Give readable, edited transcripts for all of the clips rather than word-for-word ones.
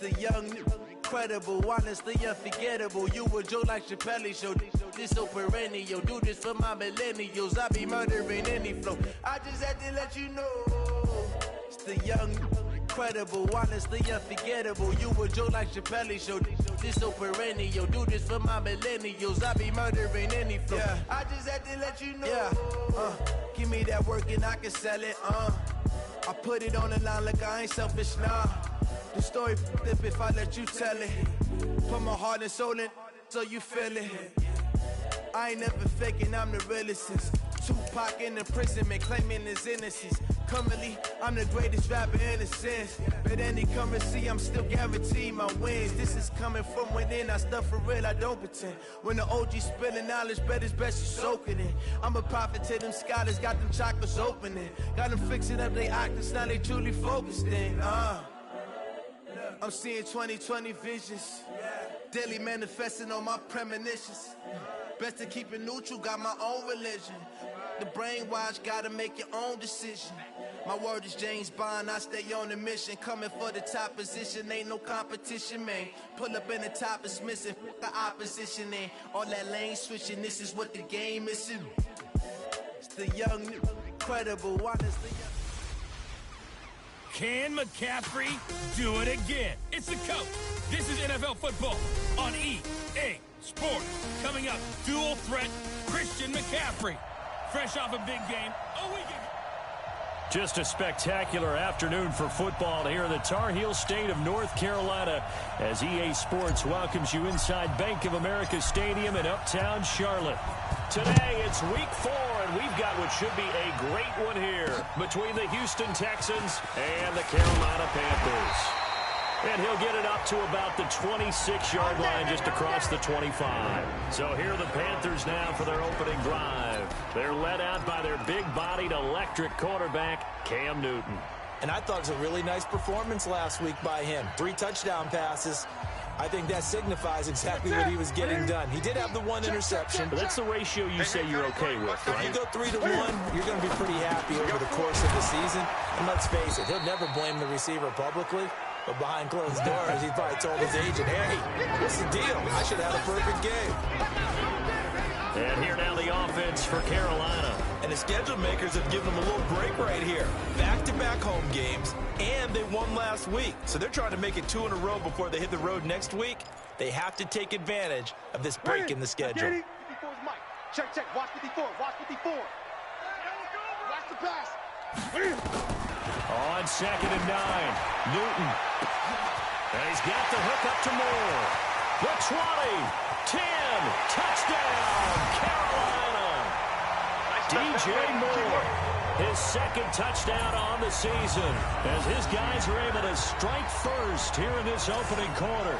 the young, incredible, honestly unforgettable. You a joke like Chappelle Show. This so perennial. Do this for my millennials. I be murdering any flow. I just had to let you know. It's the young, incredible, honestly unforgettable. You a joke like Chappelle Show. This so perennial. Do this for my millennials. I be murdering any flow. Yeah. I just had to let you know. Yeah. Give me that work and I can sell it. I put it on the line like I ain't selfish, nah. The story flip if I let you tell it. Put my heart and soul in so you feel it. I ain't never faking, I'm the realest since Tupac in imprisonment, claiming his innocence. Currently, I'm the greatest rapper in a sense. But any currency, I'm still guaranteed my wins. This is coming from within, I stuff for real, I don't pretend. When the OG spilling knowledge, bet it's best you soak it in. I'm a prophet to them scholars, got them chakras opening. Got them fixing up they octaves, now they truly focused in. I'm seeing 2020 visions. Daily manifesting on my premonitions. Best to keep it neutral, got my own religion. The brainwash, gotta make your own decision. My word is James Bond, I stay on the mission. Coming for the top position, ain't no competition, man. Pull up in the top is missing, the opposition in. All that lane switching, this is what the game is. It's the young, incredible, honestly. Can McCaffrey do it again? It's the coach. This is NFL football on EA Sports. Coming up, dual threat Christian McCaffrey. Fresh off a big game a week ago. Just a spectacular afternoon for football here in the Tar Heel state of North Carolina as EA Sports welcomes you inside Bank of America Stadium in Uptown Charlotte. Today it's week 4, and we've got what should be a great one here between the Houston Texans and the Carolina Panthers. And he'll get it up to about the 26-yard line just across the 25. So here are the Panthers now for their opening drive. They're led out by their big-bodied electric quarterback, Cam Newton. And I thought it was a really nice performance last week by him. 3 touchdown passes. I think that signifies exactly what he was getting done. He did have the 1 interception. But that's the ratio you say you're okay with, right? If you go 3-to-1, you're going to be pretty happy over the course of the season. And let's face it, he'll never blame the receiver publicly. But behind closed doors, he probably told his agent, hey, what's the deal? I should have had a perfect game. And here now the offense for Carolina. And the schedule makers have given them a little break right here. Back-to-back home games, and they won last week. So they're trying to make it 2 in a row before they hit the road next week. They have to take advantage of this break in the schedule. Check, check. Watch 54. Watch 54. Watch the pass. On 2nd and 9, Newton. And he's got the hook up to Moore. The 20, 10, touchdown, Carolina. DJ Moore, his 2nd touchdown on the season, as his guys are able to strike first here in this opening quarter.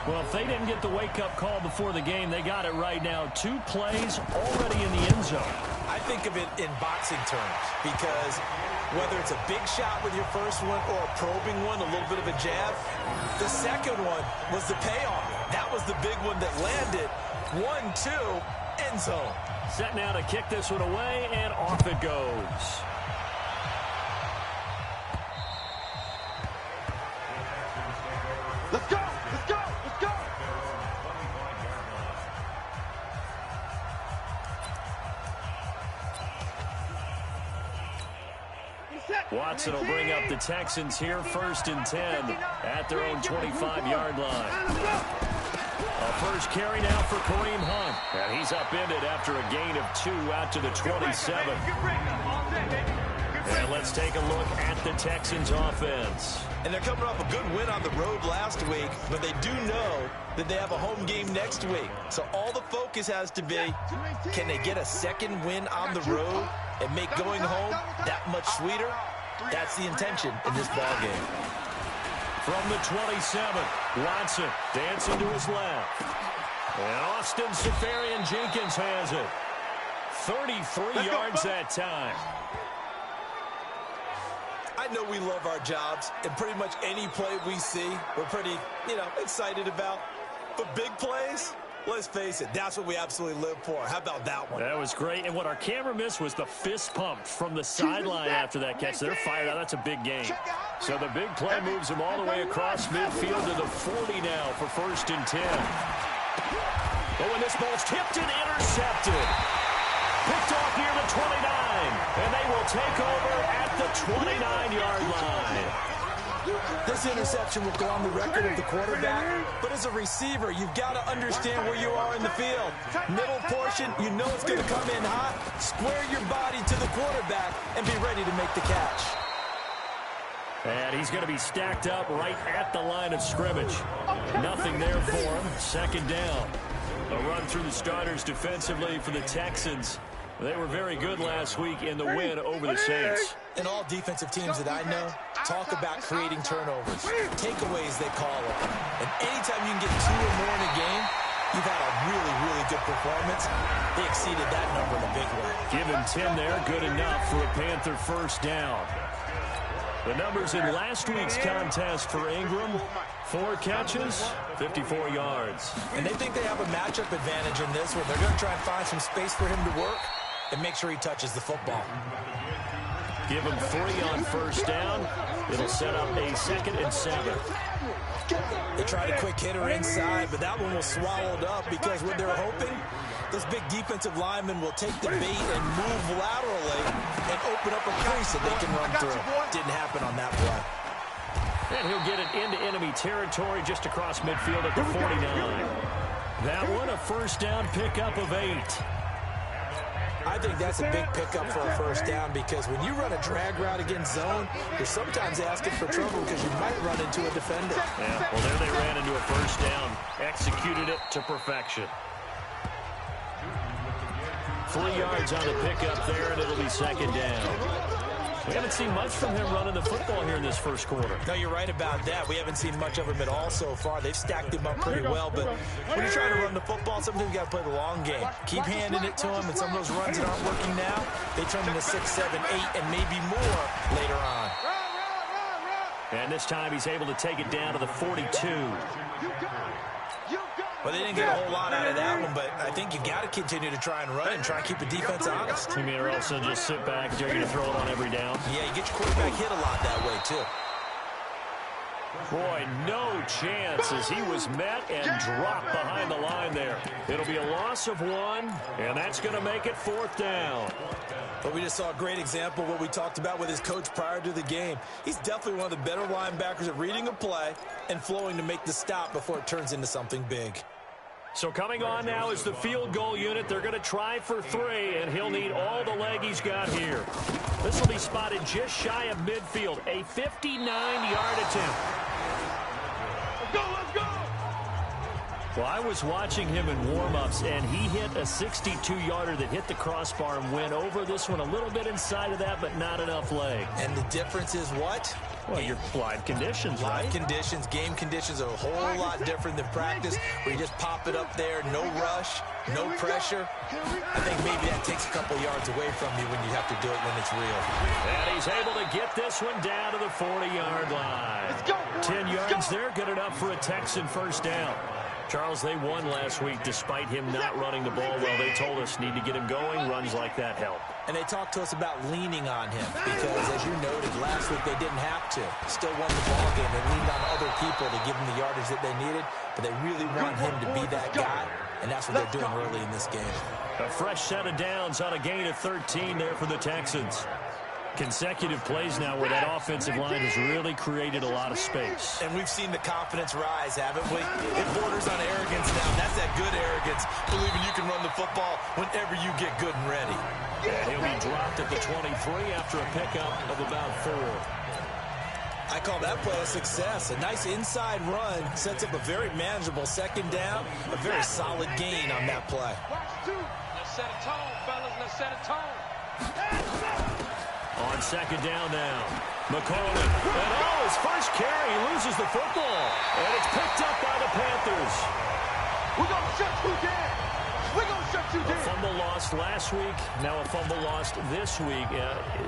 Well, if they didn't get the wake-up call before the game, they got it right now. 2 plays already in the end zone. I think of it in boxing terms because whether it's a big shot with your first one or a probing one, a little bit of a jab, the second one was the payoff. That was the big one that landed. 1-2, end zone. Set now to kick this one away, and off it goes. Let's go! Let's go! Let's go! Watson will bring up the Texans here 1st and 10 at their own 25-yard line. A first carry now for Kareem Hunt. And he's upended after a gain of 2 out to the 27. And let's take a look at the Texans offense. And they're coming off a good win on the road last week, but they do know that they have a home game next week. So all the focus has to be, can they get a 2nd win on the road and make going home that much sweeter? That's the intention in this ballgame. From the 27, Watson dancing to his left. And Austin Seferian-Jenkins has it. 33 yards that time. I know we love our jobs, and pretty much any play we see, we're pretty, excited about. But big plays, Let's face it, that's what we absolutely live for. How about that one? That was great. And what our camera missed was the fist pump from the sideline after that catch. They're fired out. That's a big game. So the big play moves them all the way across midfield to the 40 now for 1st and 10. But when this ball's tipped and intercepted, picked off near the 29, and they will take over at the 29-yard line. This interception will go on the record of the quarterback, but as a receiver, you've got to understand where you are in the field. Middle portion, you know it's going to come in hot. Square your body to the quarterback and be ready to make the catch. And he's going to be stacked up right at the line of scrimmage. Nothing there for him. 2nd down. A run through the starters defensively for the Texans. They were very good last week in the win over the Saints. And all defensive teams that I know talk about creating turnovers. Takeaways, they call it. And anytime you can get 2 or more in a game, you've had a really, really good performance. They exceeded that number in a big way. Give him 10 there. Good enough for a Panther 1st down. The numbers in last week's contest for Ingram: 4 catches, 54 yards. And they think they have a matchup advantage in this one. They're going to try and find some space for him to work and make sure he touches the football. Give him 3 on 1st down. It'll set up a 2nd and 7. They tried a quick hitter inside, but that one was swallowed up because what they're hoping, those big defensive linemen will take the bait and move laterally and open up a crease that they can run through. Didn't happen on that play. And he'll get it into enemy territory just across midfield at the 49. That one a 1st down pickup of 8. I think that's a big pickup for a 1st down because when you run a drag route against zone, you're sometimes asking for trouble because you might run into a defender. Yeah, well, there they ran into a 1st down. Executed it to perfection. 3 yards on the pickup there, and it'll be 2nd down. We haven't seen much from him running the football here in this 1st quarter. No, you're right about that. We haven't seen much of him at all so far. They've stacked him up pretty well, but when you're trying to run the football, sometimes you got to play the long game. Keep handing it to him, and some of those runs that aren't working now, they turn into 6, 7, 8, and maybe more later on. And this time he's able to take it down to the 42. Well, they didn't get a whole lot out of that one, but I think you got to continue to try and run and try and keep the defense honest. You mean, or also just sit back, dare you to throw it on every down? Yeah, you get your quarterback hit a lot that way, too. Boy, no chance as he was met and dropped behind the line there. It'll be a loss of 1, and that's going to make it 4th down. But we just saw a great example of what we talked about with his coach prior to the game. He's definitely one of the better linebackers at reading a play and flowing to make the stop before it turns into something big. So coming on now is the field goal unit. They're going to try for 3, and he'll need all the leg he's got here. This will be spotted just shy of midfield. A 59-yard attempt. Let's go! Well, I was watching him in warm-ups, and he hit a 62-yarder that hit the crossbar and went over. This one a little bit inside of that, but not enough leg. And the difference is what? Well, your live conditions, right? Live conditions, game conditions are a whole lot different than practice, where you just pop it up there, no rush, no pressure. I think maybe that takes a couple yards away from you when you have to do it when it's real. And he's able to get this one down to the 40-yard line. 10 yards there, good enough for a Texan 1st down. Charles, they won last week despite him not running the ball well. They told us need to get him going. Runs like that help. And they talked to us about leaning on him because, as you noted, last week they didn't have to. Still won the ball game. They leaned on other people to give them the yardage that they needed, but they really want him to be that guy, and that's what they're doing early in this game. A fresh set of downs on a gain of 13 there for the Texans. Consecutive plays now where that offensive line has really created a lot of space. And we've seen the confidence rise, haven't we? It borders on arrogance now. That's that good arrogance, believing you can run the football whenever you get good and ready. And he'll be dropped at the 23 after a pickup of about 4. I call that play a success. A nice inside run sets up a very manageable 2nd down, a very solid gain on that play. Let's set a tone, fellas. Let's set a tone. On 2nd down now, McCollum. And his first carry, he loses the football. And it's picked up by the Panthers. We're going to shut you down. We're going to shut you A down. fumble lost last week, now a fumble lost this week.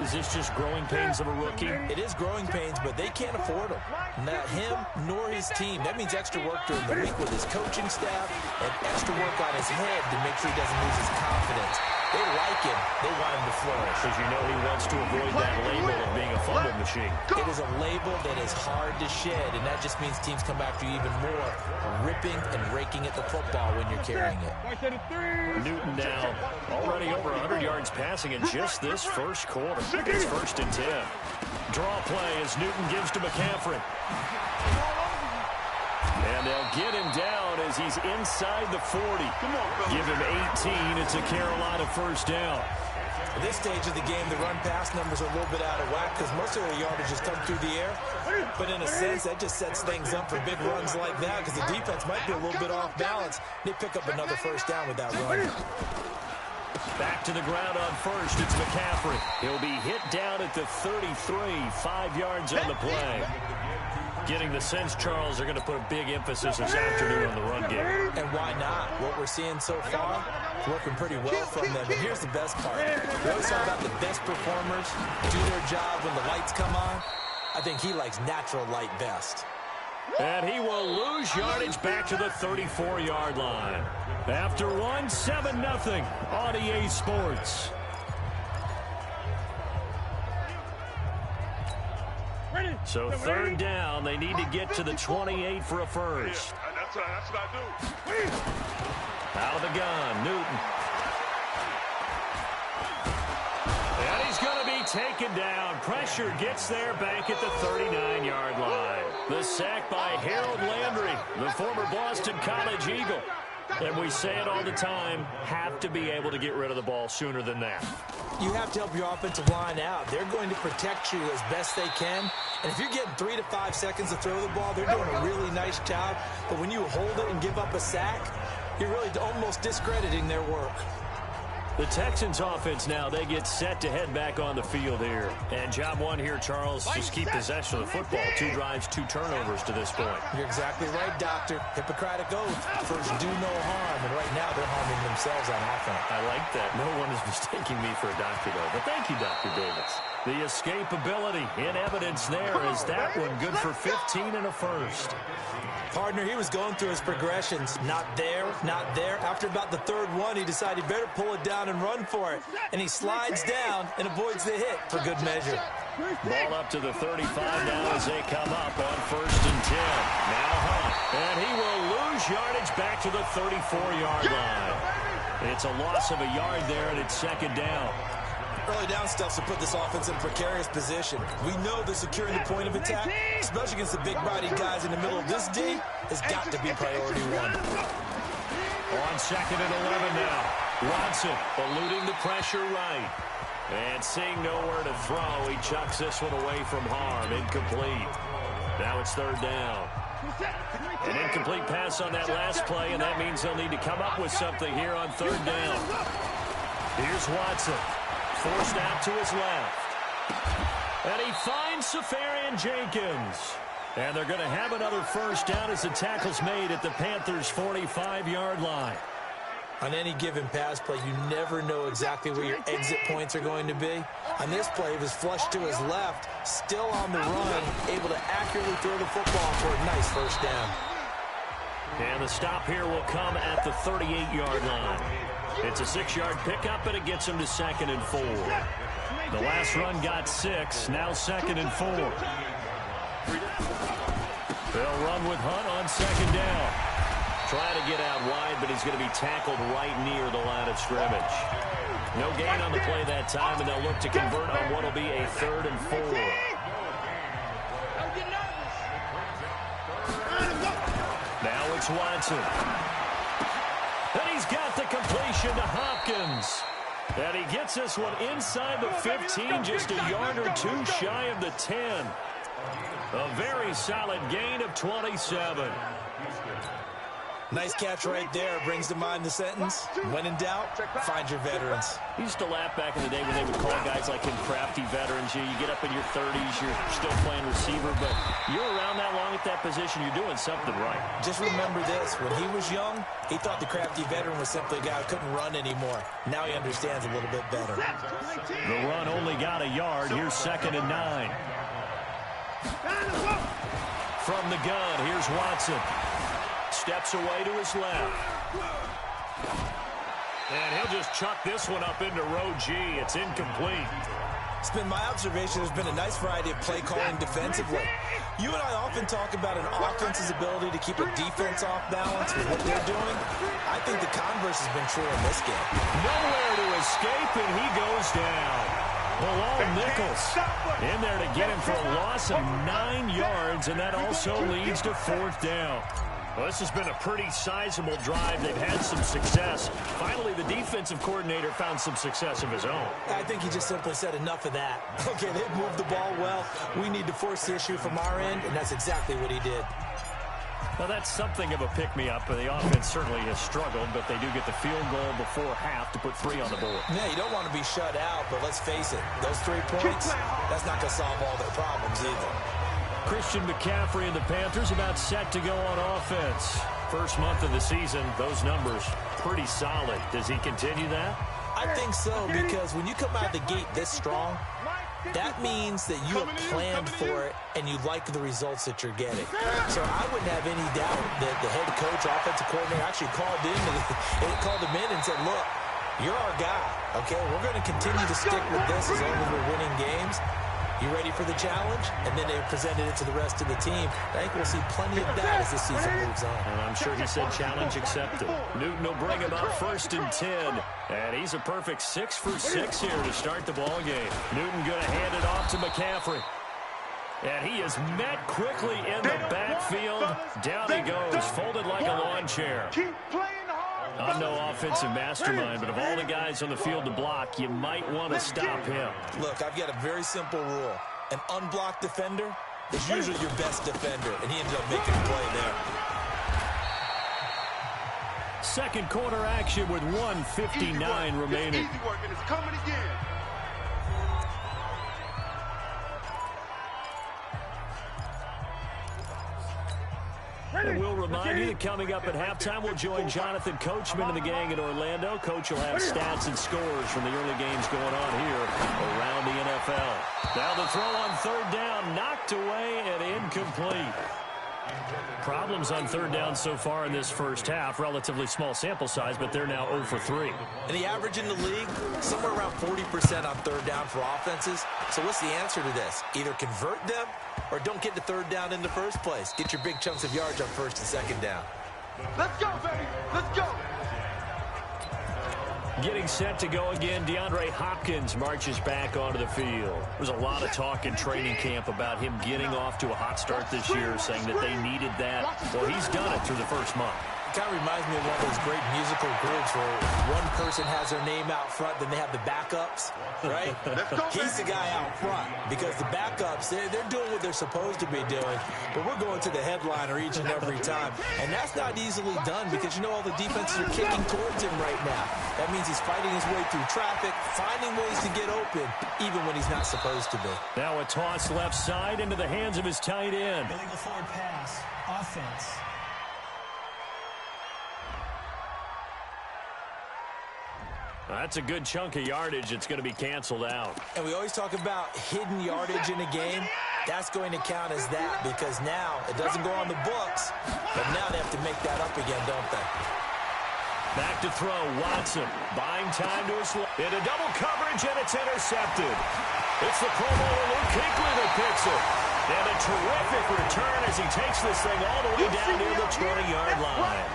Is this just growing pains of a rookie? It is growing pains, but they can't afford him. Not him nor his team. That means extra work during the week with his coaching staff and extra work on his head to make sure he doesn't lose his confidence. They like him. They want him to flourish. Because you know he wants to avoid that label of being a fumble machine. It is a label that is hard to shed, and that just means teams come after you even more, ripping and raking at the football when you're carrying it. Newton now already over 100 yards passing in just this first quarter. It's 1st and 10. Draw play as Newton gives to McCaffrey. And they'll get him down as he's inside the 40. Give him 18. It's a Carolina first down. At this stage of the game, the run-pass numbers are a little bit out of whack because most of their yardage has come through the air. But in a sense, that just sets things up for big runs like that because the defense might be a little bit off balance. They pick up another first down with that run. Back to the ground on first. It's McCaffrey. He'll be hit down at the 33. 5 yards on the play. Getting the sense, Charles, are going to put a big emphasis this afternoon on the run game. And why not? What we're seeing so far, working pretty well from them. But here's the best part. We always talk about the best performers do their job when the lights come on. I think he likes natural light best. And he will lose yardage back to the 34-yard line. After one, 7-0 on EA Sports. So 3rd down, they need to get to the 28 for a first. That's what I do. Out of the gun, Newton. And he's going to be taken down. Pressure gets there back at the 39-yard line. The sack by Harold Landry, the former Boston College Eagle. And we say it all the time, have to be able to get rid of the ball sooner than that. You have to help your offensive line out. They're going to protect you as best they can. And if you're getting 3 to 5 seconds to throw the ball, they're doing a really nice job. But when you hold it and give up a sack, you're really almost discrediting their work. The Texans offense now, they get set to head back on the field here. And job one here, Charles, just keep possession of the football. 2 drives, 2 turnovers to this point. You're exactly right, Doctor. Hippocratic oath. First, do no harm. And right now, they're harming themselves on offense. I like that. No one is mistaking me for a doctor, though. But thank you, Dr. Davis. The escapability in evidence there is that one good for 15 and a first. Partner, he was going through his progressions. Not there, not there. After about the 3rd one, he decided he better pull it down and run for it. And he slides down and avoids the hit for good measure. Ball up to the 35 now as they come up on 1st and 10. Now Hunt. And he will lose yardage back to the 34-yard line. It's a loss of a yard there, and it's 2nd down. Early down stuff to put this offense in a precarious position. We know that securing the point of attack, especially against the big-bodied guys in the middle of this D, has got to be priority 1. On 2nd and 11 now. Watson eluding the pressure right. And seeing nowhere to throw, he chucks this one away from harm. Incomplete. Now it's 3rd down. An incomplete pass on that last play, and that means they'll need to come up with something here on 3rd down. Here's Watson. Forced out to his left. And he finds Safarian Jenkins. And they're going to have another first down as the tackle's made at the Panthers' 45-yard line. On any given pass play, you never know exactly where your exit points are going to be. On this play, he was flushed to his left, still on the run, able to accurately throw the football for a nice first down. And the stop here will come at the 38-yard line. It's a 6-yard pickup, and it gets him to 2nd and 4. The last run got 6, now 2nd and 4. They'll run with Hunt on 2nd down. Trying to get out wide, but he's going to be tackled right near the line of scrimmage. No gain on the play that time, and they'll look to convert on what will be a 3rd and 4. Now it's Watson. And he's got the completion to Hopkins. And he gets this one inside the 15, just a yard or 2 shy of the 10. A very solid gain of 27. Nice catch right there. Brings to mind the sentence, when in doubt, find your veterans. He used to laugh back in the day when they would call guys like him crafty veterans. You get up in your 30s, you're still playing receiver, but you're around that long at that position, you're doing something right. Just remember this, when he was young, he thought the crafty veteran was simply a guy who couldn't run anymore. Now he understands a little bit better. The run only got a yard. Here's 2nd and 9. From the gun, here's Watson. Steps away to his left. And he'll just chuck this one up into row G. It's incomplete. It's been my observation there's been a nice variety of play calling defensively. You and I often talk about an offense's ability to keep a defense off balance with what they're doing. I think the converse has been true in this game. Nowhere to escape, and he goes down. Bilal Nichols in there to get him for a loss of 9 yards, and that also leads to 4th down. Well, this has been a pretty sizable drive. They've had some success. Finally, the defensive coordinator found some success of his own. I think he just simply said enough of that. Okay, they've moved the ball well. We need to force the issue from our end, and that's exactly what he did. Well, that's something of a pick-me-up. The offense certainly has struggled, but they do get the field goal before half to put 3 on the board. Yeah, you don't want to be shut out, but let's face it, those 3 points, that's not going to solve all their problems either. Christian McCaffrey and the Panthers about set to go on offense. First month of the season, those numbers pretty solid. Does he continue that? I think so, because when you come out of the gate this strong, that means that you have planned for it and you like the results that you're getting. So I wouldn't have any doubt that the head coach, offensive coordinator actually called him in and said, look, you're our guy, okay? We're going to continue to stick with this as long as we're winning games. You ready for the challenge? And then they presented it to the rest of the team. I think we'll see plenty of that as this season moves on. And I'm sure he said challenge accepted. Newton will bring him up 1st and 10. And he's a perfect 6 for 6 here to start the ball game. Newton going to hand it off to McCaffrey. And he is met quickly in the backfield. Down he goes, folded like a lawn chair. I'm no offensive mastermind, but of all the guys on the field to block, you might want to stop him. Look, I've got a very simple rule. An unblocked defender is usually your best defender, and he ended up making a play there. Second quarter action with 1:59 remaining. Easy work, and it's coming again. And we'll remind you that coming up at halftime, we'll join Jonathan Coachman and the gang in Orlando. Coach will have stats and scores from the early games going on here around the NFL. Now the throw on 3rd down, knocked away and incomplete. Problems on 3rd down so far in this first half. Relatively small sample size, but they're now 0 for 3. And the average in the league, somewhere around 40% on 3rd down for offenses. So what's the answer to this? Either convert them or don't get to 3rd down in the first place. Get your big chunks of yards on 1st and 2nd down. Let's go, baby. Let's go. Getting set to go again, DeAndre Hopkins marches back onto the field. There's a lot of talk in training camp about him getting off to a hot start this year, saying that they needed that. Well, he's done it through the first month. Kind of reminds me of one of those great musical groups where one person has their name out front, then they have the backups, right? He's the guy out front because the backups, they're doing what they're supposed to be doing, but we're going to the headliner each and every time. And that's not easily done because, you know, all the defenses are kicking towards him right now. That means he's fighting his way through traffic, finding ways to get open, even when he's not supposed to be. Now a toss left side into the hands of his tight end. Illegal forward pass, offense. That's a good chunk of yardage. It's going to be canceled out. And we always talk about hidden yardage in a game. That's going to count as that because now it doesn't go on the books, but now they have to make that up again, don't they? Back to throw, Watson. Buying time to his left. Into double coverage, and it's intercepted. It's the Pro Bowler Luke Kuechly that picks it. And a terrific return as he takes this thing all the way down near the 20-yard line.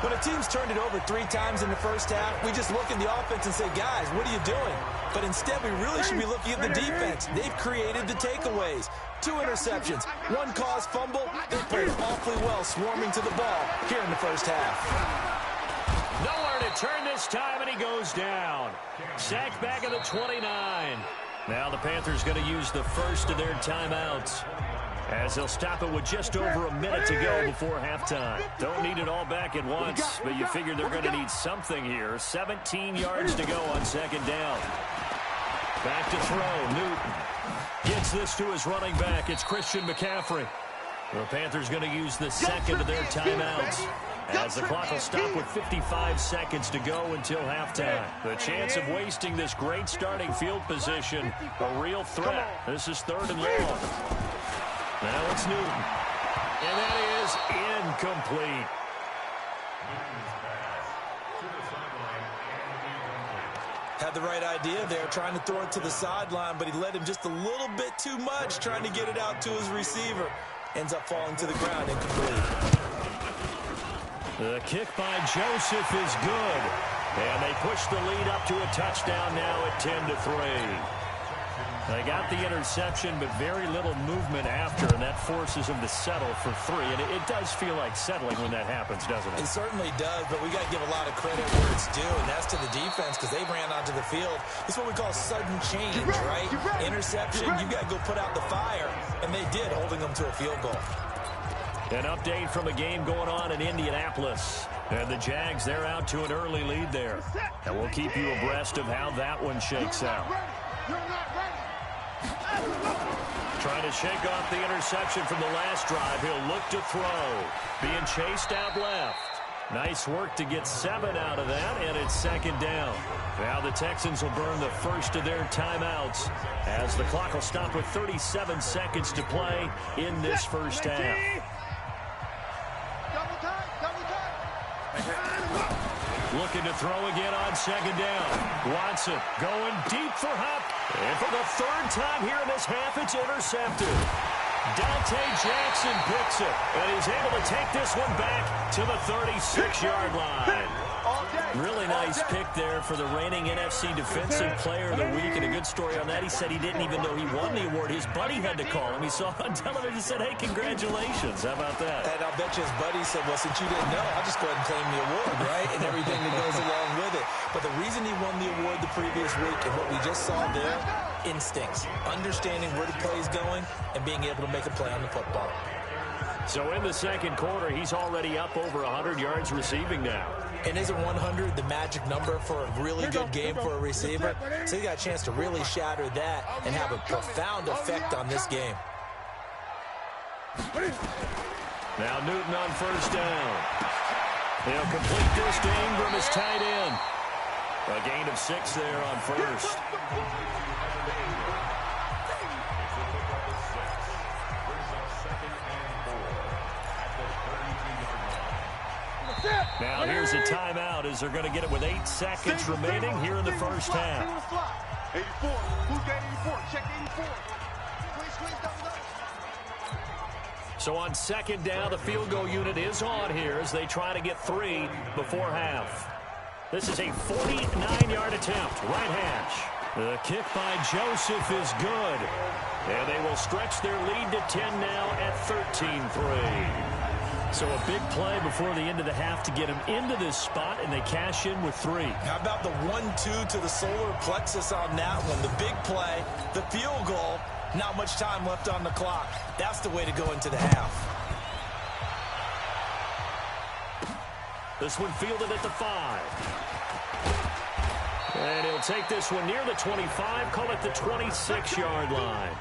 When a team's turned it over 3 times in the first half, we just look at the offense and say, guys, what are you doing? But instead, we really should be looking at the defense. They've created the takeaways. 2 interceptions, 1 caused fumble. They played awfully well swarming to the ball here in the first half. Nowhere to turn this time, and he goes down. Sacked back at the 29. Now the Panthers going to use the first of their timeouts. as they'll stop it with just over a minute to go before halftime. Don't need it all back at once, but you figure they're going to need something here. 17 yards to go on second down. Back to throw. Newton gets this to his running back. It's Christian McCaffrey. The Panthers going to use the second of their timeouts, as the clock will stop with 55 seconds to go until halftime. The chance of wasting this great starting field position, a real threat. This is 3rd and long. Now it's Newton. And that is incomplete. Had the right idea there, trying to throw it to the sideline, but he led him just a little bit too much, trying to get it out to his receiver. Ends up falling to the ground, incomplete. The kick by Joseph is good. And they push the lead up to a touchdown now at 10-3. They got the interception, but very little movement after, and that forces them to settle for 3. And it does feel like settling when that happens, doesn't it? It certainly does, but we got to give a lot of credit where it's due, and that's to the defense, because they ran onto the field. It's what we call sudden change, right? Interception, you got to go put out the fire, and they did, holding them to a field goal. An update from a game going on in Indianapolis. And the Jags, they're out to an early lead there. And we'll keep you abreast of how that one shakes out. Trying to shake off the interception from the last drive. He'll look to throw. Being chased out left. Nice work to get 7 out of that, and it's second down. Now the Texans will burn the first of their timeouts, as the clock will stop with 37 seconds to play in this first half. Looking to throw again on second down. Watson going deep for Hop. And for the 3rd time here in this half, it's intercepted. Dante Jackson picks it, and he's able to take this one back to the 36-yard line. Really nice pick there for the reigning NFC Defensive Player of the Week, and a good story on that. He said he didn't even know he won the award. His buddy had to call him. He saw it on television and said, hey, congratulations. How about that? And I'll bet you his buddy said, well, since you didn't know, I'll just go ahead and claim the award, right? And everything that goes along with it. But the reason he won the award the previous week and what we just saw there, instincts, understanding where the play is going and being able to make a play on the football. So in the second quarter, he's already up over 100 yards receiving now. And isn't 100 the magic number for a really good game for a receiver? So he got a chance to really shatter that and have a profound effect on this game. Now Newton on first down. He'll complete this to Ingram as tight end. A gain of 6 there on first. Now here's a timeout as they're going to get it with 8 seconds remaining here in the first half. 84. Who's got 84? Check 84. So on second down, the field goal unit is on here as they try to get 3 before half. This is a 49-yard attempt, right hash. The kick by Joseph is good. And they will stretch their lead to 10 now at 13-3. So a big play before the end of the half to get him into this spot, and they cash in with 3. How about the 1-2 to the solar plexus on that one? The big play, the field goal, not much time left on the clock. That's the way to go into the half. This one fielded at the 5. And he'll take this one near the 25, call it the 26-yard line.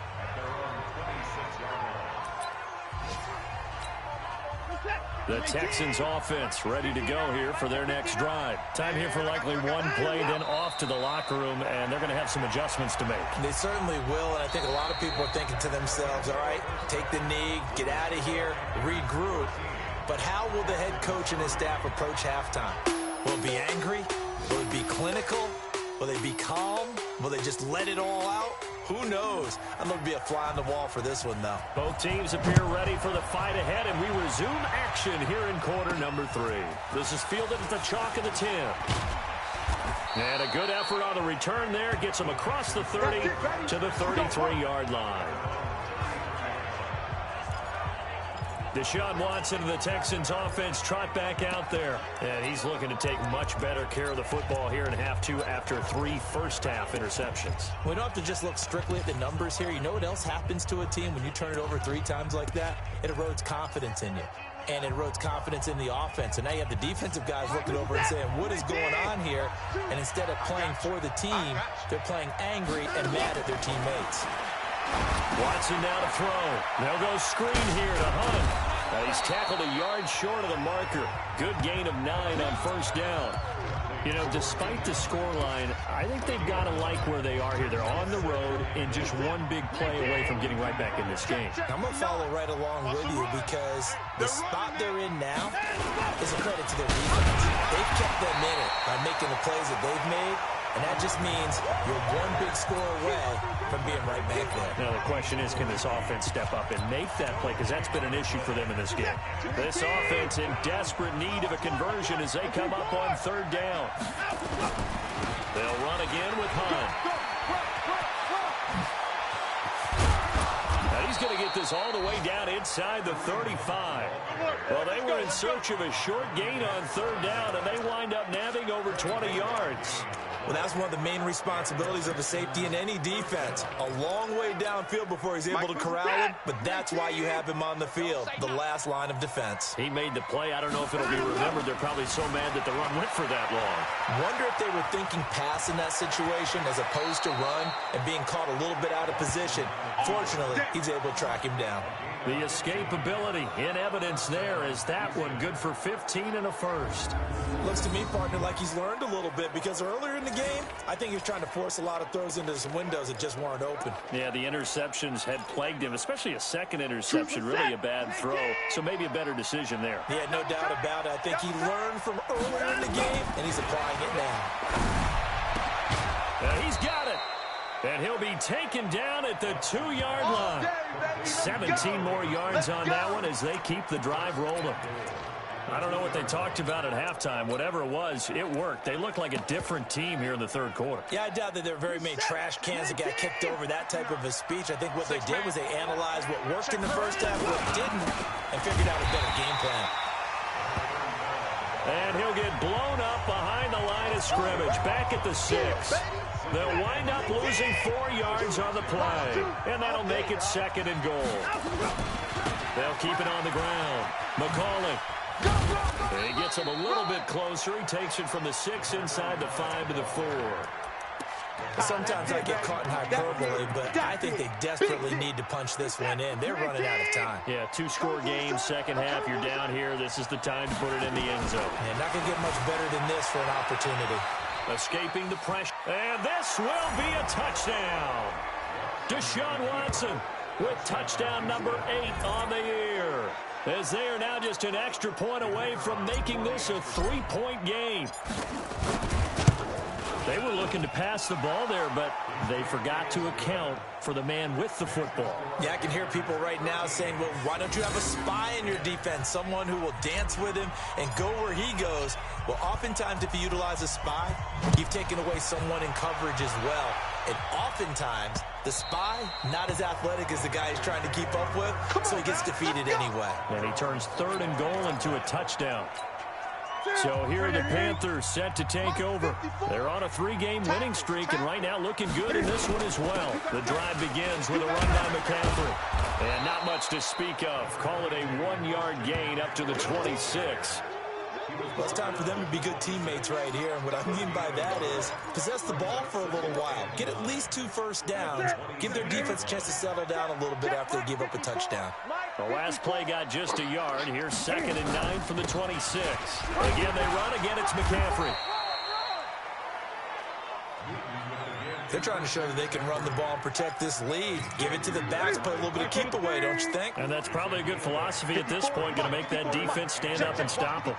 The Texans offense ready to go here for their next drive. Time here for likely one play, then off to the locker room, and they're going to have some adjustments to make. They certainly will, and I think a lot of people are thinking to themselves, all right, take the knee, get out of here, regroup. But how will the head coach and his staff approach halftime? Will it be angry? Will it be clinical? Will they be calm? Will they just let it all out? Who knows? I'd love to be a fly on the wall for this one, though. Both teams appear ready for the fight ahead, and we resume action here in quarter number 3. This is fielded at the chalk of the 10. And a good effort on the return there gets them across the 30 to the 33-yard line. Deshaun Watson and the Texans offense trot back out there. And he's looking to take much better care of the football here in half two after 3 first-half interceptions. We don't have to just look strictly at the numbers here. You know what else happens to a team when you turn it over 3 times like that? It erodes confidence in you. And it erodes confidence in the offense. And now you have the defensive guys looking over and saying, what is going on here? And instead of playing for the team, they're playing angry and mad at their teammates. Watson now to throw. They'll go screen here to Hunt. He's tackled a yard short of the marker. Good gain of 9 on first down. You know, despite the scoreline, I think they've got to like where they are here. They're on the road and just one big play away from getting right back in this game. I'm going to follow right along with you because the spot they're in now is a credit to their defense. They've kept them in it by making the plays that they've made, and that just means you're one big score away from being right back there. Now the question is, can this offense step up and make that play? Because that's been an issue for them in this game. This offense in desperate need of a conversion as they come up on third down. They'll run again with Hunt. Now he's going to get this all the way down inside the 35. Well, they were in search of a short gain on third down, and they wind up nabbing over 20 yards. Well, that's one of the main responsibilities of a safety in any defense. A long way downfield before he's able to corral him, but that's why you have him on the field, the last line of defense. He made the play. I don't know if it'll be remembered. They're probably so mad that the run went for that long. Wonder if they were thinking pass in that situation as opposed to run and being caught a little bit out of position. Fortunately, he's able to track him down. The escapability in evidence there is that one good for 15 and a first. Looks to me, partner, like he's learned a little bit because earlier in the game, I think he was trying to force a lot of throws into some windows that just weren't open. Yeah, the interceptions had plagued him, especially a second interception, really a bad throw. So maybe a better decision there. Yeah, no doubt about it. I think he learned from earlier in the game, and he's applying it now. He's got it. And he'll be taken down at the 2-yard line. 17 more yards on that one as they keep the drive rolling. I don't know what they talked about at halftime. Whatever it was, it worked. They look like a different team here in the third quarter. Yeah, I doubt that there are very many trash cans that got kicked over that type of a speech. I think what they did was they analyzed what worked in the first half, what didn't, and figured out a better game plan. And he'll get blown up behind the line of scrimmage, back at the 6. They'll wind up losing 4 yards on the play, and that'll make it 2nd and goal. They'll keep it on the ground. McCauley. He gets him a little bit closer. He takes it from the 6 inside the 5 to the 4. Sometimes I get caught in hyperbole, but I think they desperately need to punch this one in. They're running out of time. Yeah, 2-score game, second half. You're down here. This is the time to put it in the end zone. Yeah, not going to get much better than this for an opportunity. Escaping the pressure. And this will be a touchdown. Deshaun Watson with touchdown number 8 on the year. As they are now just an extra point away from making this a 3-point game. They were looking to pass the ball there, but they forgot to account for the man with the football. Yeah, I can hear people right now saying, well, why don't you have a spy in your defense, someone who will dance with him and go where he goes? Well, oftentimes if you utilize a spy, you've taken away someone in coverage as well. And oftentimes, the spy, not as athletic as the guy he's trying to keep up with, so he gets defeated anyway. And he turns 3rd and goal into a touchdown. So here are the Panthers set to take over. They're on a 3-game winning streak, and right now looking good in this one as well. The drive begins with a run by McCaffrey. And not much to speak of. Call it a 1-yard gain up to the 26. Well, it's time for them to be good teammates right here. And what I mean by that is possess the ball for a little while. Get at least 2 first downs. Give their defense a chance to settle down a little bit after they give up a touchdown. The last play got just a yard. Here's 2nd and 9 from the 26. Again, they run. Again, it's McCaffrey. They're trying to show that they can run the ball and protect this lead. Give it to the backs, play a little bit of keep away, don't you think? And that's probably a good philosophy at this point, going to make that defense stand up and stop them.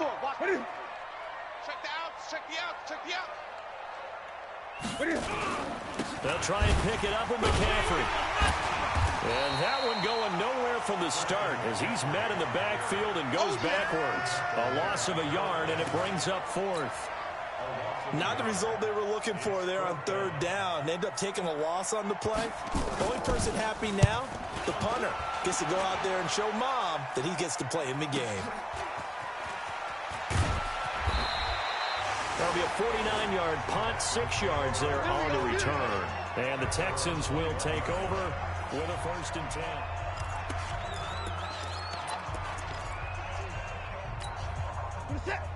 They'll try and pick it up with McCaffrey. And that one going nowhere from the start as he's met in the backfield and goes backwards. A loss of a yard, and it brings up 4th. Not the result they were looking for there on 3rd down. They end up taking a loss on the play. The only person happy now, the punter, gets to go out there and show mom him that he gets to play in the game. That'll be a 49-yard punt, 6 yards there on the return. And the Texans will take over with a 1st and 10.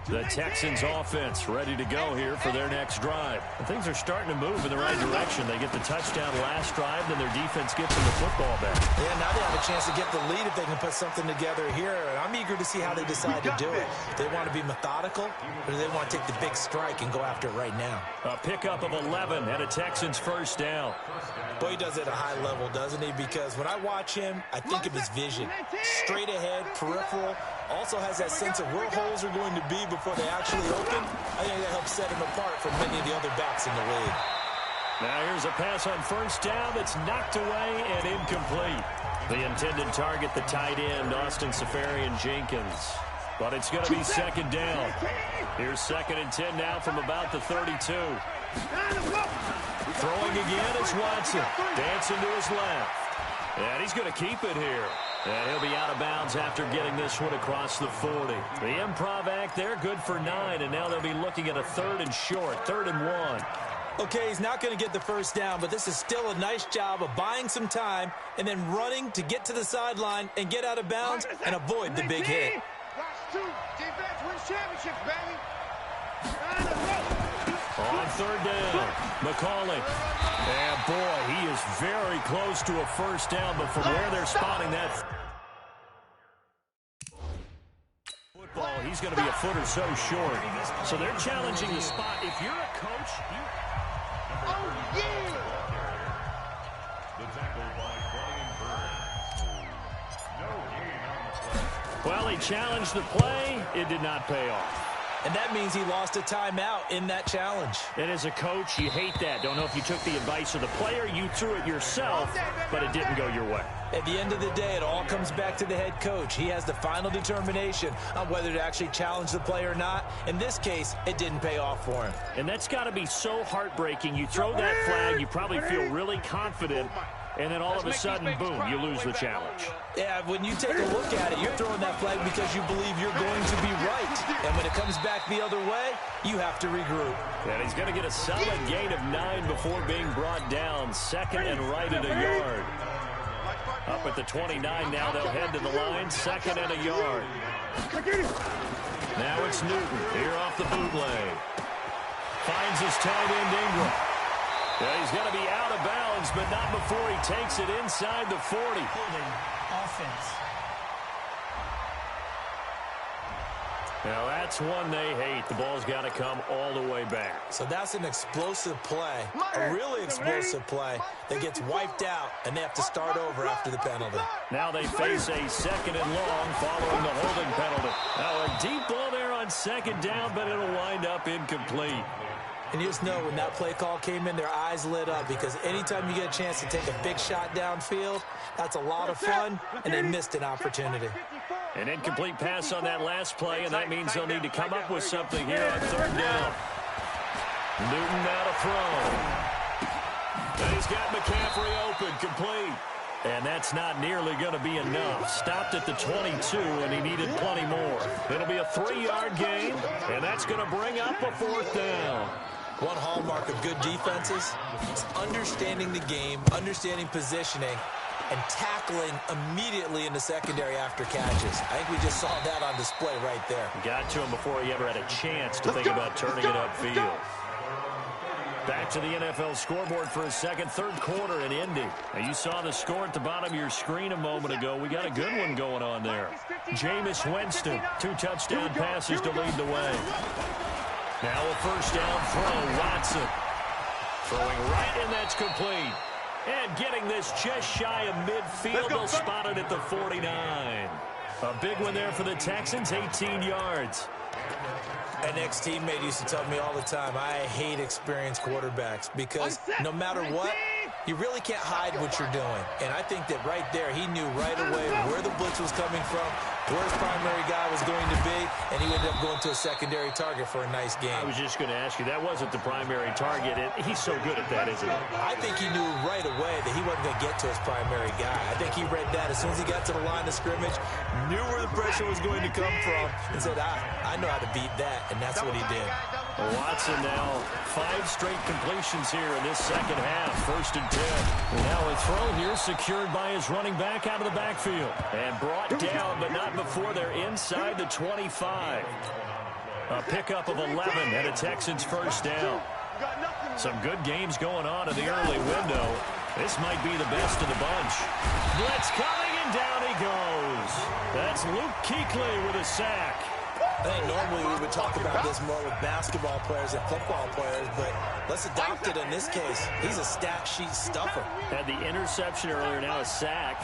The Texans offense ready to go here for their next drive. And things are starting to move in the right direction. They get the touchdown last drive, then their defense gets them the football back. Yeah, now they have a chance to get the lead if they can put something together here. And I'm eager to see how they decide to do it. They want to be methodical, or do they want to take the big strike and go after it right now? A pickup of 11 and a Texans 1st down. Boy, he does it at a high level, doesn't he? Because when I watch him, I think of his vision. Straight ahead, peripheral. Also has that sense of where holes are going to be before they actually open. I think that helps set him apart from many of the other backs in the league. Now here's a pass on 1st down that's knocked away and incomplete. The intended target, the tight end, Austin Safarian-Jenkins. But it's going to be 2nd down. Here's 2nd and 10 now from about the 32. Throwing again is Watson. Dancing to his left. And he's going to keep it here. And he'll be out of bounds after getting this one across the 40. The improv act there, good for 9. And now they'll be looking at a 3rd and short, 3rd and 1. Okay, he's not going to get the 1st down, but this is still a nice job of buying some time and then running to get to the sideline and get out of bounds and avoid the big hit. Defense wins championships, baby. On 3rd down, McCauley. And boy, he is very close to a 1st down, but from where they're spotting that football, he's going to be a foot or so short. So they're challenging the spot. If you're a coach, well, he challenged the play. It did not pay off. And that means he lost a timeout in that challenge. And as a coach, you hate that. Don't know if you took the advice of the player. You threw it yourself, but it didn't go your way. At the end of the day, it all comes back to the head coach. He has the final determination on whether to actually challenge the play or not. In this case, it didn't pay off for him. And that's got to be so heartbreaking. You throw that flag, you probably feel really confident, and then all of a sudden, boom, you lose the challenge. Yeah, when you take a look at it, you're throwing that flag because you believe you're going to be right. And when it comes back the other way, you have to regroup. And he's going to get a solid gain of 9 before being brought down. 2nd and right at a yard. Up at the 29 now, they'll head to the line. 2nd and a yard. Now it's Newton here off the bootleg. Finds his tight end Ingram. Yeah, he's going to be out of bounds, but not before he takes it inside the 40. Offense. Now that's one they hate. The ball's got to come all the way back. So that's an explosive play, a really explosive play that gets wiped out, and they have to start over after the penalty. Now they face a 2nd and long following the holding penalty. Now a deep ball there on 2nd down, but it'll wind up incomplete. And you just know when that play call came in, their eyes lit up because anytime you get a chance to take a big shot downfield, that's a lot of fun, and they missed an opportunity. An incomplete pass on that last play, and that means they'll need to come up with something here on 3rd down. Newton now to throw. And he's got McCaffrey open, complete. And that's not nearly going to be enough. Stopped at the 22, and he needed plenty more. It'll be a 3-yard gain, and that's going to bring up a 4th down. One hallmark of good defenses is understanding the game, understanding positioning, and tackling immediately in the secondary after catches. I think we just saw that on display right there. Got to him before he ever had a chance to think about turning it upfield. Back to the NFL scoreboard for a second, 3rd quarter in Indy. Now you saw the score at the bottom of your screen a moment ago. We got a good one going on there. Jameis Winston, 2 touchdown passes to lead the way. Now a 1st down throw, Watson. Throwing right, and that's complete. And getting this just shy of midfield, they'll spot it at the 49. A big one there for the Texans, 18 yards. An ex-teammate used to tell me all the time, I hate experienced quarterbacks because no matter what, you really can't hide what you're doing. And I think that right there, he knew right away where the blitz was coming from, where his primary guy was going to be, and he ended up going to a secondary target for a nice game. I was just going to ask you, that wasn't the primary target. He's so good at that, isn't he? I think he knew right away that he wasn't going to get to his primary guy. I think he read that as soon as he got to the line of scrimmage, knew where the pressure was going to come from, and said, I know how to beat that, and that's what he did. Watson now, 5 straight completions here in this second half. 1st and 10. Now a throw here secured by his running back out of the backfield. And brought down, but not before they're inside the 25. A pickup of 11 and a Texans first down. Some good games going on in the early window. This might be the best of the bunch. Blitz coming, and down he goes. That's Luke Kuechly with a sack. I think normally we would talk about this more with basketball players and football players, but let's adopt it in this case. He's a stat sheet stuffer. Had the interception earlier, now a sack.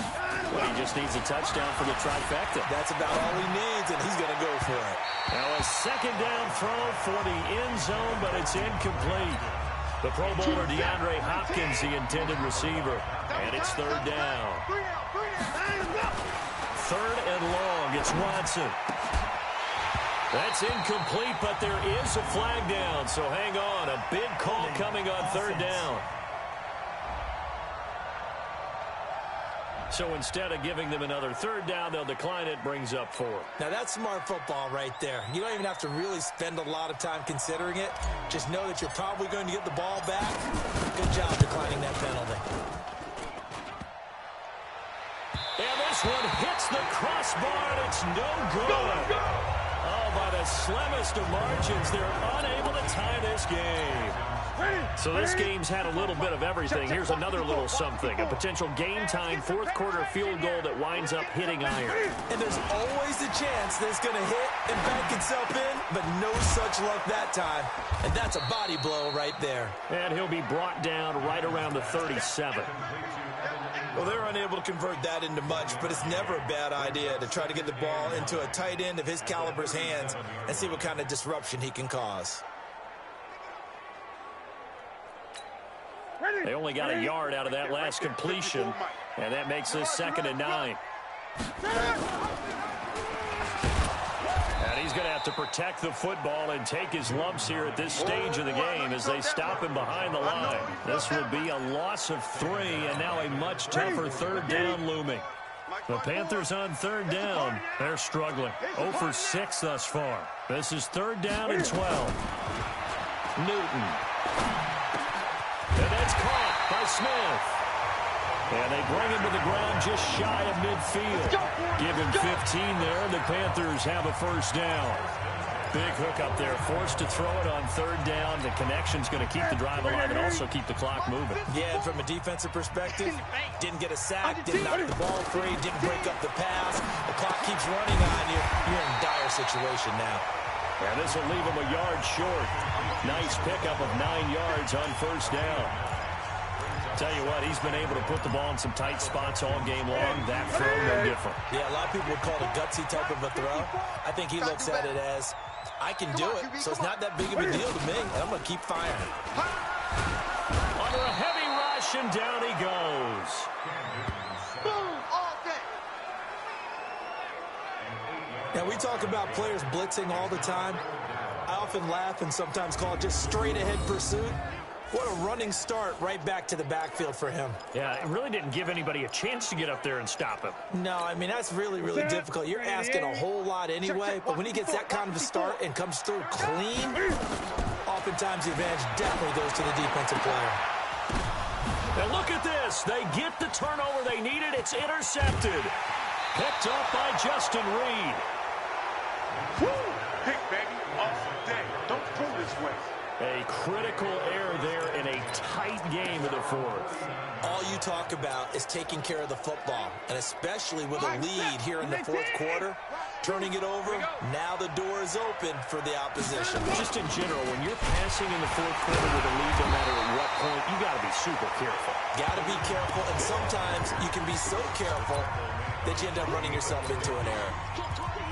But he just needs a touchdown for the trifecta. That's about all he needs, and he's going to go for it. Now a second down throw for the end zone, but it's incomplete. The Pro Bowler DeAndre Hopkins, the intended receiver. And it's 3rd down. 3rd and long. It's Watson. That's incomplete, but there is a flag down, so hang on. A big call coming on 3rd down. So instead of giving them another 3rd down, they'll decline it, brings up 4. Now that's smart football right there. You don't even have to really spend a lot of time considering it. Just know that you're probably going to get the ball back. Good job declining that penalty. And this one hits the crossbar, and it's no good. Oh, by the slimmest of margins, they're unable to tie this game. So this game's had a little bit of everything. Here's another little something. A potential game-time 4th quarter field goal that winds up hitting iron. And there's always a chance that it's going to hit and bank itself in, but no such luck that time. And that's a body blow right there. And he'll be brought down right around the 37. Well, they're unable to convert that into much, but it's never a bad idea to try to get the ball into a tight end of his caliber's hands and see what kind of disruption he can cause. They only got a yard out of that last completion, and that makes this 2nd and 9. And he's going to have to protect the football and take his lumps here at this stage of the game as they stop him behind the line. This will be a loss of 3, and now a much tougher 3rd down looming. The Panthers on 3rd down. They're struggling. 0 for 6 thus far. This is 3rd down and 12. Newton. And that's caught by Smith. And they bring him to the ground just shy of midfield. Give him 15 there, and the Panthers have a first down. Big hook up there, forced to throw it on 3rd down. The connection's going to keep the drive alive and also keep the clock moving. Yeah, and from a defensive perspective, didn't get a sack, didn't knock the ball free, didn't break up the pass. The clock keeps running on you. You're in a dire situation now. And this will leave him a yard short. Nice pickup of 9 yards on 1st down. Tell you what, he's been able to put the ball in some tight spots all game long. That throw, no different. Yeah, a lot of people would call it a gutsy type of a throw. I think he looks at it as, I can do it, so it's not that big of a deal to me, and I'm going to keep firing. Under a heavy rush, and down he goes. Now, we talk about players blitzing all the time. I often laugh and sometimes call it just straight-ahead pursuit. What a running start right back to the backfield for him. Yeah, it really didn't give anybody a chance to get up there and stop him. No, I mean, that's really, really difficult. You're asking a whole lot anyway, but when he gets that kind of a start and comes through clean, oftentimes the advantage definitely goes to the defensive player. And look at this. They get the turnover they needed. It's intercepted. Picked up by Justin Reed. Pick, baby. Awesome day. Don't throw this way. A critical error there in a tight game of the 4th. All you talk about is taking care of the football, and especially with a lead here in the 4th quarter, turning it over, now the door is open for the opposition. Just in general, when you're passing in the 4th quarter with a lead, no matter at what point, you got to be super careful. Got to be careful, and sometimes you can be so careful that you end up running yourself into an error.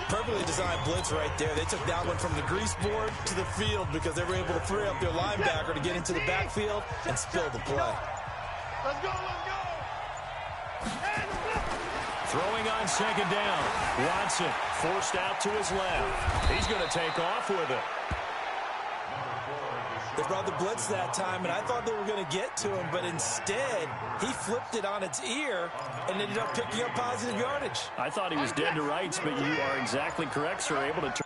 Perfectly designed blitz right there. They took that one from the grease board to the field because they were able to free up their linebacker to get into the backfield and spill the play. Let's go, let's go. Throwing on second down. Watson forced out to his left. He's going to take off with it. They brought the blitz that time, and I thought they were going to get to him, but instead, he flipped it on its ear and ended up picking up positive yardage. I thought he was dead to rights, but you are exactly correct, sir. Able to turn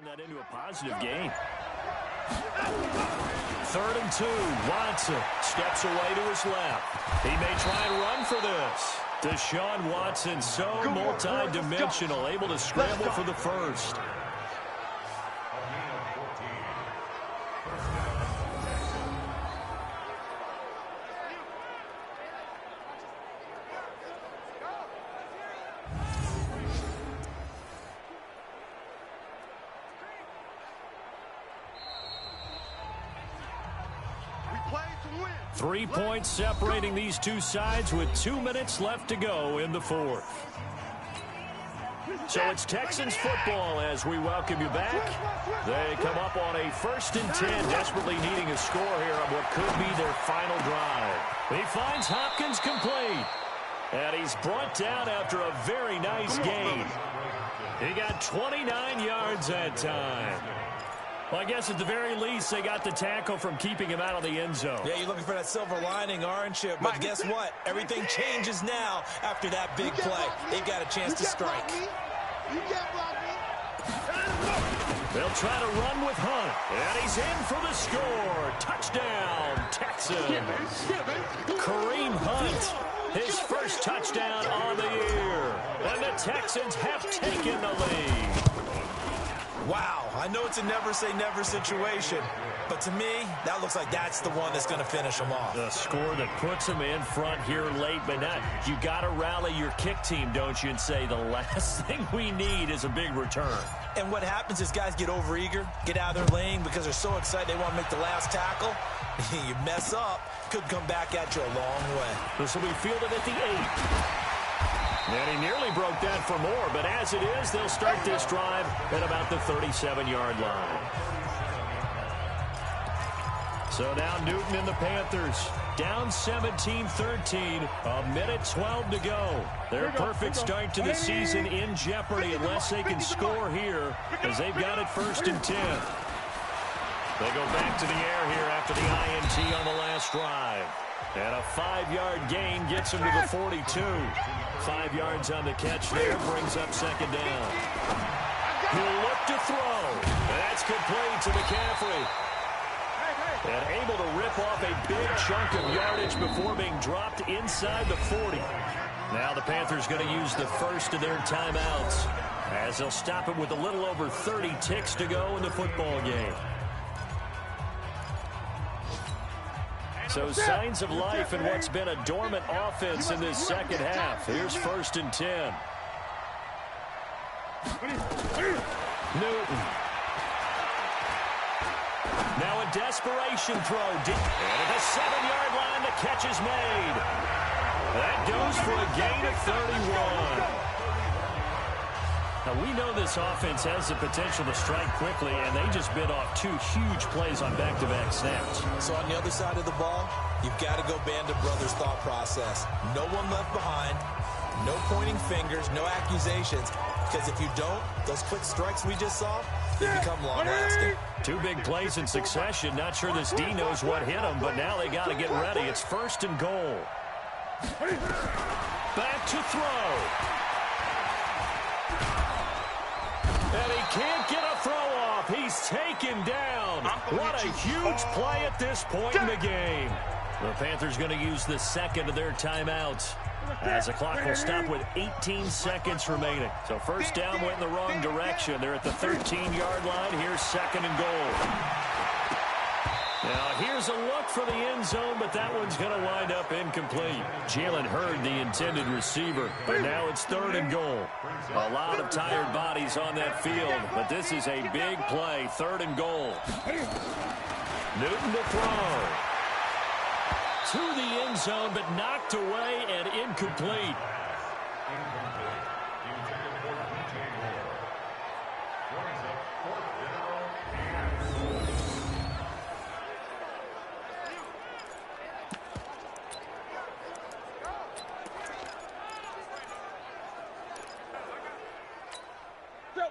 that into a positive gain. 3rd and 2. Watson steps away to his left. He may try and run for this. Deshaun Watson, so multi-dimensional, able to scramble for the first. We play to win. 3 points separating these two sides with 2 minutes left to go in the fourth. So it's Texans football as we welcome you back. They come up on a 1st and 10, desperately needing a score here on what could be their final drive. He finds Hopkins complete. And he's brought down after a very nice gain. He got 29 yards that time. Well, I guess at the very least, they got the tackle from keeping him out of the end zone. Yeah, you're looking for that silver lining, aren't you? But guess what? Everything changes now after that big play. They've got a chance to strike. You can't block me. They'll try to run with Hunt. And he's in for the score. Touchdown, Texans. Kareem Hunt, his first touchdown on the year. And the Texans have taken the lead. Wow, I know it's a never-say-never situation, but to me, that looks like that's the one that's going to finish them off. The score that puts them in front here late, but not. You got to rally your kick team, don't you, and say the last thing we need is a big return. And what happens is guys get overeager, get out of their lane because they're so excited they want to make the last tackle. You mess up, could come back at you a long way. This will be fielded at the 8. And he nearly broke that for more, but as it is, they'll start this drive at about the 37-yard line. So now Newton and the Panthers down 17-13, a minute 12 to go. Their perfect start to the season in jeopardy unless they can score here, as they've got it 1st and 10. They go back to the air here after the INT on the last drive. And a 5-yard gain gets him to the 42. 5 yards on the catch there, brings up second down. He'll look to throw. That's complete to McCaffrey. And able to rip off a big chunk of yardage before being dropped inside the 40. Now the Panthers going to use the first of their timeouts, as they'll stop it with a little over 30 ticks to go in the football game. So signs of life in what's been a dormant offense in this second half. Here's 1st and 10. Newton. Now a desperation throw deep. And at the 7-yard line, the catch is made. That goes for a gain of 31. Now, we know this offense has the potential to strike quickly, and they just bit off 2 huge plays on back-to-back snaps. So on the other side of the ball, you've got to go Band of Brothers thought process. No one left behind, no pointing fingers, no accusations, because if you don't, those quick strikes we just saw, they become long-lasting. 2 big plays in succession. Not sure this D knows what hit him, but now they got to get ready. It's 1st and goal. Back to throw. And he can't get a throw off. He's taken down. What a huge play at this point in the game. The Panthers going to use the second of their timeouts, as the clock will stop with 18 seconds remaining. So first down went in the wrong direction. They're at the 13-yard line. Here's 2nd and goal. Now here's a look for the end zone, but that one's going to wind up incomplete. Jalen Hurd, the intended receiver, but now it's 3rd and goal. A lot of tired bodies on that field, but this is a big play. 3rd and goal. Newton to throw. To the end zone, but knocked away and incomplete.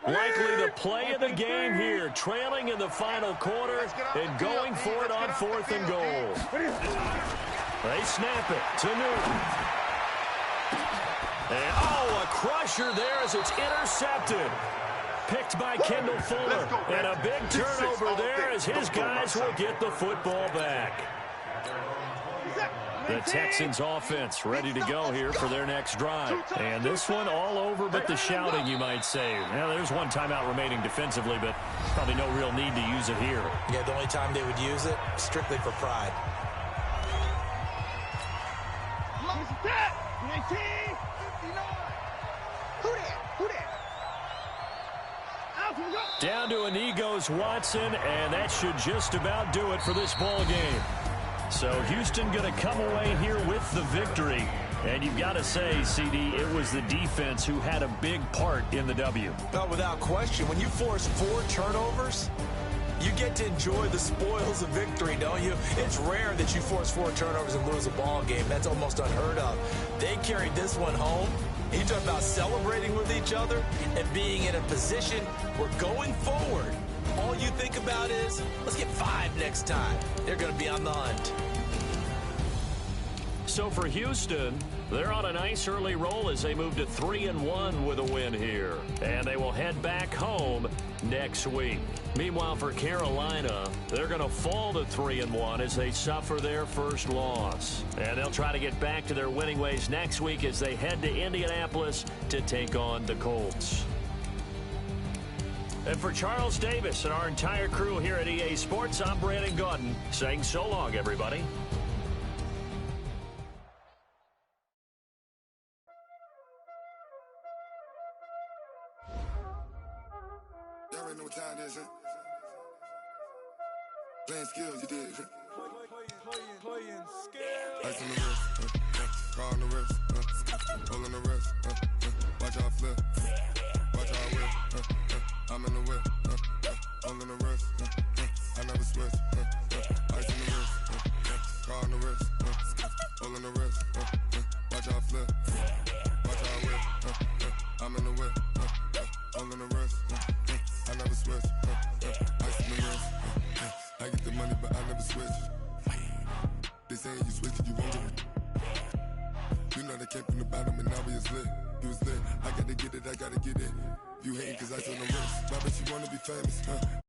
Likely the play of the game here, trailing in the final quarter and going for it on 4th and goal. They snap it to Newton. And, a crusher there as it's intercepted. Picked by Kendall Fuller. And a big turnover there as his guys will get the football back. The Texans offense ready to go here for their next drive. And this one all over but the shouting, you might say. Now, there's one timeout remaining defensively, but probably no real need to use it here. Yeah, the only time they would use it, strictly for pride. Down to an goes Watson, and that should just about do it for this ball game. So Houston going to come away here with the victory. And you've got to say, CD, it was the defense who had a big part in the W. No, without question. When you force 4 turnovers, you get to enjoy the spoils of victory, don't you? It's rare that you force 4 turnovers and lose a ball game. That's almost unheard of. They carried this one home. You talk about celebrating with each other and being in a position where going forward, all you think about is, let's get 5 next time. They're going to be on the hunt. So for Houston, they're on a nice early roll as they move to 3-1 with a win here. And they will head back home next week. Meanwhile, for Carolina, they're going to fall to 3-1 as they suffer their first loss. And they'll try to get back to their winning ways next week as they head to Indianapolis to take on the Colts. And for Charles Davis and our entire crew here at EA Sports, I'm Brandon Gaudin saying so long, everybody. Y'all already know what time it is, huh? Playing skills, you did. Playing skills. Ice on the wrist, car on the wrist, hole in the wrist, watch how I flip, watch how I whip, I'm in the whip, hole in the wrist, I never switch, ice on the wrist, car on the wrist, hole in the wrist, watch how I flip, watch how I whip, I'm in the whip, hole in the wrist, I never switch, ice on the wrist, I get the money but I never switch. They saying you switch it, you won't get it. You know they came from the bottom and now we is lit. You was lit, I gotta get it, I gotta get it. You hating cause I on the wrist. My bitch, you wanna be famous, huh?